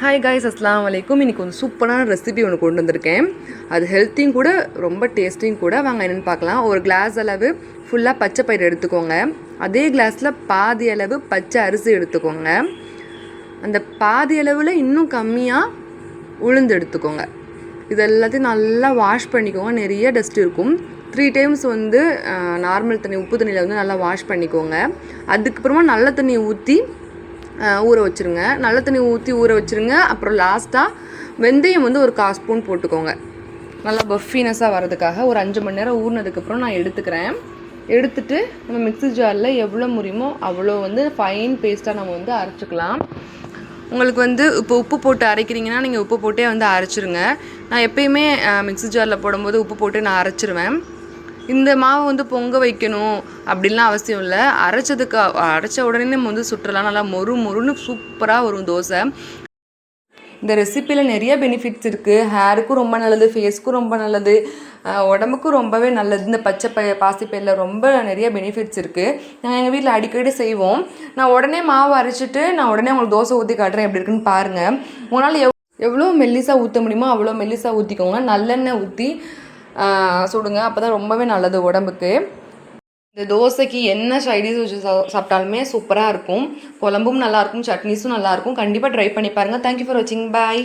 Hi guys, அஸ்லாம் வலைக்கும். இன்றைக்கி ஒரு சூப்பரான ரெசிபி ஒன்று கொண்டு வந்திருக்கேன். அது ஹெல்த்தியும் கூட, ரொம்ப டேஸ்டியும் கூட. வாங்க என்னென்னு பார்க்கலாம். ஒரு கிளாஸ் அளவு ஃபுல்லாக பச்சை பயிறு எடுத்துக்கோங்க. அதே கிளாஸில் பாதி அளவு பச்சை அரிசி எடுத்துக்கோங்க. அந்த பாதி அளவில் இன்னும் கம்மியாக உளுந்து எடுத்துக்கோங்க. இது எல்லாத்தையும் நல்லா வாஷ் பண்ணிக்கோங்க. நிறைய டஸ்ட் இருக்கும். 3 டைம்ஸ் நார்மல் தண்ணி, உப்பு தண்ணியில் நல்லா வாஷ் பண்ணிக்கோங்க. அதுக்கப்புறமா நல்ல தண்ணி ஊற்றி ஊற வச்சுருங்க. நல்ல தண்ணி ஊற்றி ஊற வச்சுருங்க. அப்புறம் லாஸ்ட்டாக வெந்தயம் ஒரு 1/4 ஸ்பூன் போட்டுக்கோங்க. நல்லா பஃபினஸாக வரதுக்காக. ஒரு 5 மணி நேரம் ஊறினதுக்கப்புறம் நான் எடுத்துக்கிறேன். எடுத்துகிட்டு நம்ம மிக்ஸி ஜாரில் எவ்வளோ முடியுமோ அவ்வளோ ஃபைன் பேஸ்ட்டாக நம்ம அரைச்சிக்கலாம். உங்களுக்கு இப்போ உப்பு போட்டு அரைக்கிறீங்கன்னா நீங்கள் உப்பு போட்டே அரைச்சிருங்க. நான் எப்பயுமே மிக்ஸி ஜாரில் போடும்போது உப்பு போட்டு நான் அரைச்சிருவேன். இந்த மாவு பொங்க வைக்கணும் அப்படின்லாம் அவசியம் இல்லை. அரைச்ச உடனே நம்ம சுற்றலாம். நல்லா மொறுன்னு சூப்பராக வரும் தோசை. இந்த ரெசிப்பியில் நிறைய பெனிஃபிட்ஸ் இருக்குது. ஹேருக்கும் ரொம்ப நல்லது, ஃபேஸ்க்கும் ரொம்ப நல்லது, உடம்புக்கும் ரொம்பவே நல்லது. இந்த பாசிப்பயிரில் ரொம்ப நிறைய பெனிஃபிட்ஸ் இருக்குது. நாங்கள் எங்கள் வீட்டில் அடிக்கடி செய்வோம். நான் உடனே மாவு அரைச்சிட்டு நான் உடனே உங்களுக்கு தோசை ஊற்றி காட்டுறேன் எப்படி இருக்குன்னு பாருங்கள். உங்களால் எவ்வளோ மெல்லிசாக ஊற்ற முடியுமோ அவ்வளோ மெல்லிசாக ஊற்றிக்கோங்க. நல்லெண்ணெய் ஊற்றி சுடுங்க. அப்போ தான் ரொம்பவே நல்லது உடம்புக்கு. இந்த தோசைக்கு என்ன சைடிஸ் வச்சு சாப்பிட்டாலுமே சூப்பராக இருக்கும். குழம்பும் நல்லாயிருக்கும், சட்னிஸும் நல்லாயிருக்கும். கண்டிப்பாக ட்ரை பண்ணி பாருங்கள். தேங்க்யூ ஃபார் வாட்சிங். பாய்.